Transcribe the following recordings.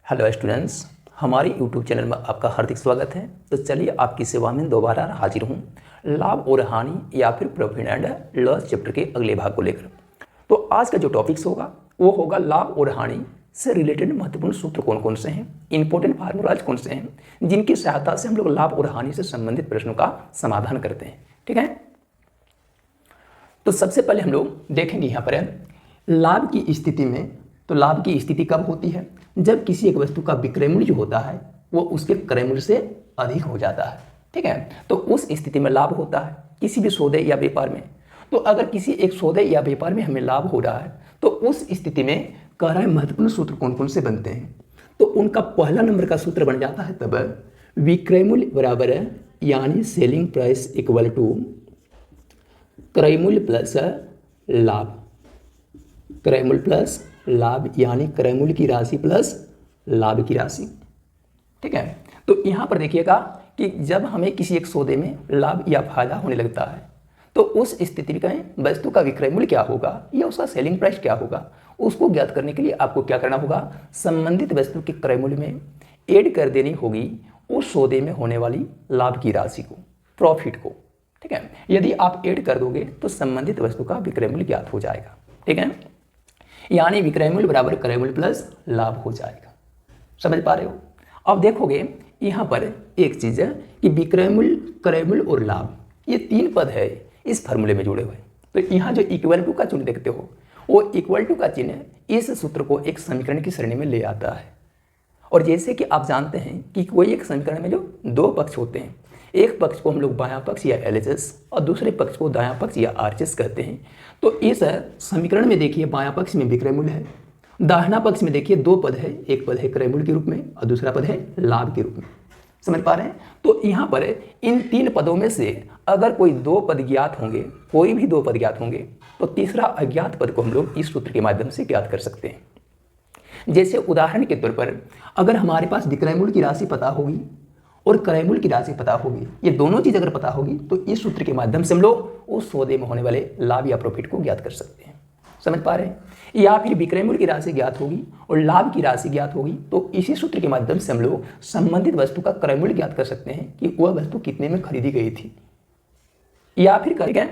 Hello students, हमारे YouTube channel में आपका हार्दिक स्वागत है। तो चलिए आपकी सेवा में दोबारा हाजिर हूँ लाभ और हानि या फिर प्रॉफिट एंड लॉस चैप्टर के अगले भाग को लेकर। तो आज का जो टॉपिक्स होगा वो होगा लाभ और हानि से रिलेटेड महत्वपूर्ण सूत्र कौन कौन से हैं, इंपॉर्टेंट फार्मूलाज कौन से हैं, जिनकी सहायता से हम लोग लाभ और हानि से संबंधित प्रश्नों का समाधान करते हैं। ठीक है, तो सबसे पहले हम लोग देखेंगे यहाँ पर लाभ की स्थिति में। तो लाभ की स्थिति कब होती है? जब किसी एक वस्तु का विक्रय मूल्य जो होता है वो उसके क्रय मूल्य से अधिक हो जाता है। ठीक है, तो उस स्थिति में लाभ होता है किसी भी सौदे या व्यापार में। तो अगर किसी एक सौदे या व्यापार में हमें लाभ हो रहा है तो उस स्थिति में कह रहा है महत्वपूर्ण सूत्र कौन कौन से बनते हैं। तो उनका पहला नंबर का सूत्र बन जाता है तब विक्रय मूल्य बराबर है यानी सेलिंग प्राइस इक्वल टू क्रय मूल्य प्लस लाभ। क्रय मूल्य प्लस लाभ यानी क्रय मूल्य की राशि प्लस लाभ की राशि। ठीक है, तो यहाँ पर देखिएगा कि जब हमें किसी एक सौदे में लाभ या फायदा होने लगता है तो उस स्थिति में वस्तु का विक्रय मूल्य क्या होगा या उसका सेलिंग प्राइस क्या होगा, उसको ज्ञात करने के लिए आपको क्या करना होगा, संबंधित वस्तु के क्रय मूल्य में ऐड कर देनी होगी उस सौदे में होने वाली लाभ की राशि को, प्रॉफिट को। ठीक है, यदि आप ऐड कर दोगे तो संबंधित वस्तु का विक्रय मूल्य ज्ञात हो जाएगा। ठीक है, यानी विक्रय मूल्य बराबर क्रय मूल्य प्लस लाभ हो जाएगा। समझ पा रहे हो? अब देखोगे यहाँ पर एक चीज है कि विक्रय मूल्य, क्रय मूल्य और लाभ ये तीन पद है इस फार्मूले में जुड़े हुए। तो यहाँ जो इक्वल टू का चिन्ह देखते हो वो इक्वल टू का चिन्ह इस सूत्र को एक समीकरण की श्रेणी में ले आता है। और जैसे कि आप जानते हैं कि कोई एक समीकरण में जो दो पक्ष होते हैं, एक पक्ष को हम लोग बायां पक्ष या LHS और दूसरे पक्ष को दायां पक्ष या RHS कहते हैं। तो इस समीकरण में देखिए बायां पक्ष में विक्रय मूल्य है, दाहिना पक्ष में देखिए दो पद है, एक पद है क्रय मूल्य के रूप में और दूसरा पद है लाभ के रूप में। समझ पा रहे हैं? तो यहाँ पर इन तीन पदों में से अगर कोई दो पद ज्ञात होंगे, कोई भी दो पद ज्ञात होंगे तो तीसरा अज्ञात पद को हम लोग इस सूत्र के माध्यम से ज्ञात कर सकते हैं। जैसे उदाहरण के तौर पर अगर हमारे पास विक्रय मूल्य की राशि पता होगी और क्रय मूल्य की राशि पता होगी, ये दोनों चीज अगर पता होगी तो इस सूत्र के माध्यम से हम लोग उस सौदे में होने वाले लाभ या प्रॉफिट को ज्ञात कर सकते हैं। समझ पा रहे हैं? या फिर विक्रय मूल्य की राशि ज्ञात होगी और लाभ की राशि ज्ञात होगी तो इसी सूत्र के माध्यम से हम लोग संबंधित वस्तु का क्रय मूल्य ज्ञात कर सकते हैं कि वह वस्तु कितने में खरीदी गई थी या फिर करें।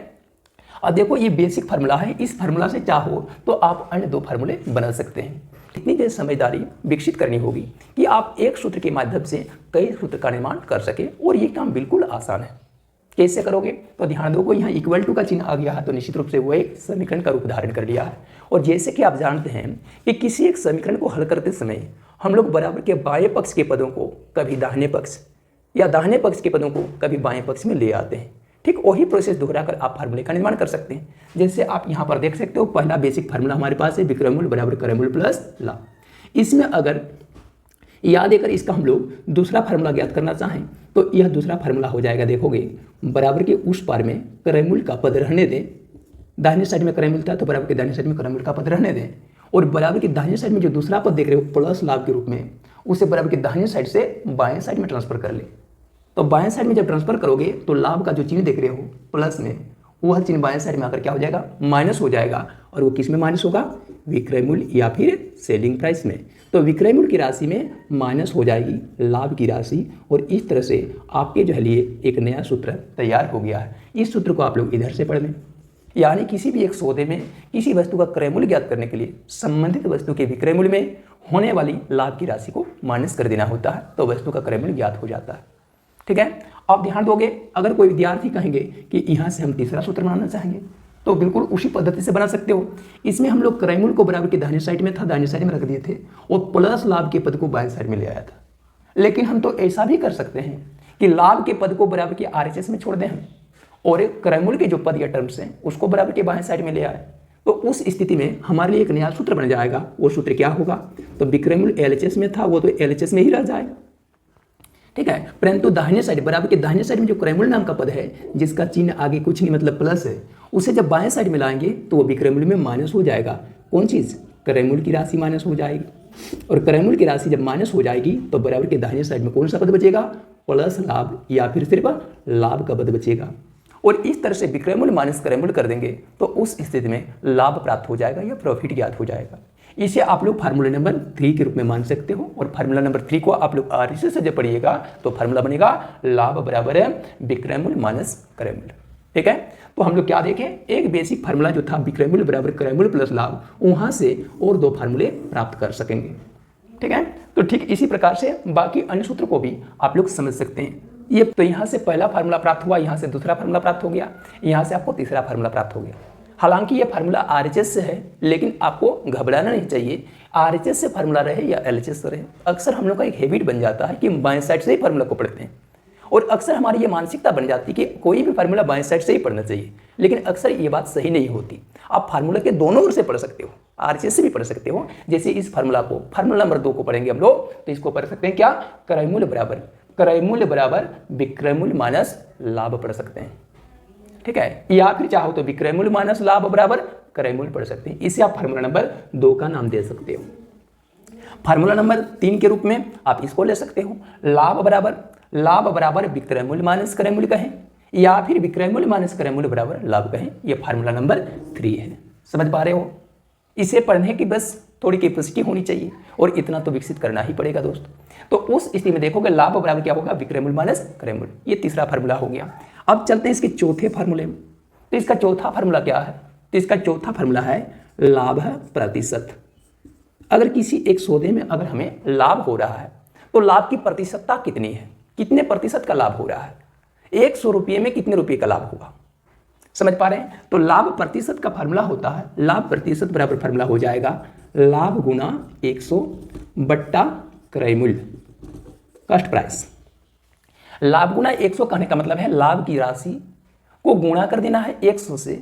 अब देखो ये बेसिक फार्मूला है, इस फार्मूला से चाहो तो आप अन्य दो फार्मूले बना सकते हैं। इतनी देर समझदारी विकसित करनी होगी कि आप एक सूत्र के माध्यम से कई सूत्र का निर्माण कर सके और ये काम बिल्कुल आसान है। कैसे करोगे? तो ध्यान दो, यहाँ इक्वल टू का चिन्ह आ गया है तो निश्चित रूप से वो एक समीकरण का रूप धारण कर लिया है। और जैसे कि आप जानते हैं कि किसी एक समीकरण को हल करते समय हम लोग बराबर के बाएं पक्ष के पदों को कभी दाहिने पक्ष या दाहिने पक्ष के पदों को कभी बाएं पक्ष में ले आते हैं। ठीक वही प्रोसेस दोहराकर आप फार्मूले का निर्माण कर सकते हैं। जैसे आप यहाँ पर देख सकते हो पहला बेसिक फार्मूला हमारे पास है विक्रय मूल्य बराबर क्रय मूल्य प्लस लाभ। इसमें अगर याद देकर इसका हम लोग दूसरा फार्मूला ज्ञात करना चाहें तो यह दूसरा फार्मूला हो जाएगा, देखोगे बराबर के उस पार में क्रय मूल्य का पद रहने दें, दाहिने साइड में क्रय मूल्य था तो बराबर के दाहिने साइड में क्रय मूल्य का पद रहने दें और बराबर के दाहिने साइड में जो दूसरा पद देख रहे हो प्लस लाभ के रूप में उसे बराबर के दाहिने साइड से बाएं साइड में ट्रांसफर कर ले। तो बाएं साइड में जब ट्रांसफर करोगे तो लाभ का जो चिन्ह देख रहे हो प्लस में, वह चिन्ह बाएं साइड में आकर क्या हो जाएगा, माइनस हो जाएगा। और वो किस में माइनस होगा? विक्रय मूल्य या फिर सेलिंग प्राइस में। तो विक्रय मूल्य की राशि में माइनस हो जाएगी लाभ की राशि और इस तरह से आपके जो है लिए एक नया सूत्र तैयार हो गया है। इस सूत्र को आप लोग इधर से पढ़ लें। यानी किसी भी एक सौदे में किसी वस्तु का क्रय मूल्य ज्ञात करने के लिए संबंधित वस्तु के विक्रय मूल्य में होने वाली लाभ की राशि को माइनस कर देना होता है तो वस्तु का क्रय मूल्य ज्ञात हो जाता है। ठीक है, आप ध्यान दोगे अगर कोई विद्यार्थी कहेंगे कि यहाँ से हम तीसरा सूत्र बनाना चाहेंगे तो बिल्कुल उसी पद्धति से बना सकते हो। इसमें हम लोग क्रय मूल्य को बराबर के दाहिने साइड में था, दाहिने साइड में रख दिए थे और प्लस लाभ के पद को बाएं साइड में ले आया था। लेकिन हम तो ऐसा भी कर सकते हैं कि लाभ के पद को बराबर के RHS में छोड़ दें हम और क्रय मूल्य के जो पद या टर्म्स हैं उसको बराबर के बाएं साइड में ले आए। तो उस स्थिति में हमारे लिए एक नया सूत्र बन जाएगा। वो सूत्र क्या होगा? तो विक्रय मूल्य LHS में था वो तो LHS में ही रह जाएगा। ठीक है, परंतु दाहिने साइड बराबर के दाहिने साइड में जो क्रय मूल्य नाम का पद है जिसका चिन्ह आगे कुछ नहीं मतलब प्लस है, उसे जब बाएं साइड में लाएंगे तो वो विक्रय मूल्य में माइनस हो जाएगा। कौन चीज? क्रय मूल्य की राशि माइनस हो जाएगी। और क्रय मूल्य की राशि जब माइनस हो जाएगी तो बराबर के दाहिने साइड में कौन सा पद बचेगा? प्लस लाभ या फिर सिर्फ लाभ का पद बचेगा। और इस तरह से विक्रय मूल्य माइनस क्रय मूल्य कर देंगे तो उस स्थिति में लाभ प्राप्त हो जाएगा या प्रॉफिट ज्ञात हो जाएगा। इसे आप लोग फार्मूला नंबर 3 के रूप में मान सकते हो। और फार्मूला नंबर 3 को आप लोग RHS से जब पढ़िएगा तो फार्मूला बनेगा लाभ बराबर है विक्रय मूल्य माइनस क्रय मूल्य। ठीक है, तो हम लोग क्या देखें, एक बेसिक फार्मूला जो था विक्रय मूल्य बराबर क्रय मूल्य प्लस लाभ, वहां से और 2 फार्मूले प्राप्त कर सकेंगे। ठीक है, तो ठीक इसी प्रकार से बाकी अन्य सूत्र को भी आप लोग समझ सकते हैं। ये तो यहाँ से पहला फार्मूला प्राप्त हुआ, यहाँ से दूसरा फार्मूला प्राप्त हो गया, यहाँ से आपको तीसरा फार्मूला प्राप्त हो गया। हालांकि ये फार्मूला RHS से है, लेकिन आपको घबराना नहीं चाहिए। RHS से फार्मूला रहे या LHS से रहे, अक्सर हम लोग का एक हैबिट बन जाता है कि बाएं साइड से ही फार्मूला को पढ़ते हैं, और अक्सर हमारी ये मानसिकता बन जाती है कि कोई भी फार्मूला बाएं साइड से ही पढ़ना चाहिए। लेकिन अक्सर ये बात सही नहीं होती। आप फार्मूला के दोनों ओर से पढ़ सकते हो, RHS से भी पढ़ सकते हो। जैसे इस फार्मूला को, फार्मूला नंबर 2 को पढ़ेंगे हम लोग, तो इसको पढ़ सकते हैं क्या, क्रय मूल्य बराबर विक्रय मूल्य माइनस लाभ पढ़ सकते हैं। ठीक है, या फिर चाहो तो विक्रय मूल्य माइनस लाभ बराबर क्रय मूल्य पढ़ सकते हैं। इसे आप फार्मूला नंबर 2 का नाम दे सकते हो। फार्मूला नंबर 3 के रूप में आप इसको ले सकते हो, लाभ बराबर विक्रय मूल्य माइनस क्रय मूल्य कहें, या फिर विक्रय मूल्य माइनस क्रय मूल्य बराबर लाभ कहें। यह फार्मूला नंबर 3 है। समझ पा रहे हो? इसे पढ़ने की बस थोड़ी कैपेसिटी होनी चाहिए, और इतना तो विकसित करना ही पड़ेगा दोस्त। तो उस स्थिति में देखोगे लाभ बराबर क्या होगा, विक्रय मूल्य माइनस क्रय मूल्य। ये तीसरा फार्मूला हो गया। अब चलते हैं इसके चौथे फार्मूले में। तो इसका चौथा फार्मूला क्या है, तो इसका चौथा फार्मूला है लाभ प्रतिशत। अगर किसी एक सौदे में अगर हमें लाभ हो रहा है तो लाभ की प्रतिशतता कितनी है, कितने प्रतिशत का लाभ हो रहा है, 100 रुपये में कितने रुपये का लाभ होगा। समझ पा रहे हैं? तो लाभ प्रतिशत का फार्मूला होता है, लाभ प्रतिशत बराबर फार्मूला हो जाएगा लाभ गुना 100 बट्टा क्रय मूल्य, कॉस्ट प्राइस। लाभ गुना 100 कहने का मतलब है लाभ की राशि को गुणा कर देना है 100 से,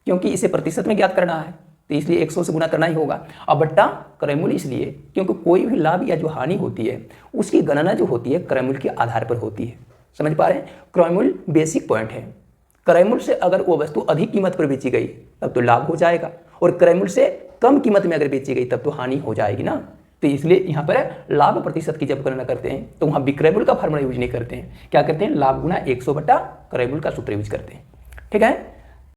क्योंकि इसे प्रतिशत में ज्ञात करना है, तो इसलिए 100 से गुणा करना ही होगा। अब बट्टा क्रय मूल्य इसलिए क्योंकि कोई भी लाभ या जो हानि होती है उसकी गणना जो होती है क्रय मूल्य के आधार पर होती है। समझ पा रहे हैं? क्रय मूल्य बेसिक पॉइंट है। क्रय मूल्य से अगर वो वस्तु अधिक कीमत पर बेची गई तब तो लाभ हो जाएगा, और क्रय मूल्य से कम कीमत में अगर बेची गई तब तो हानि हो जाएगी ना। तो इसलिए यहाँ पर लाभ प्रतिशत की जब गणना करते हैं तो वहाँ विक्रय मूल्य का फार्मूला यूज नहीं करते हैं, क्या करते हैं, लाभ गुना 100 बट्टा क्रय मूल्य का सूत्र यूज करते हैं। ठीक है,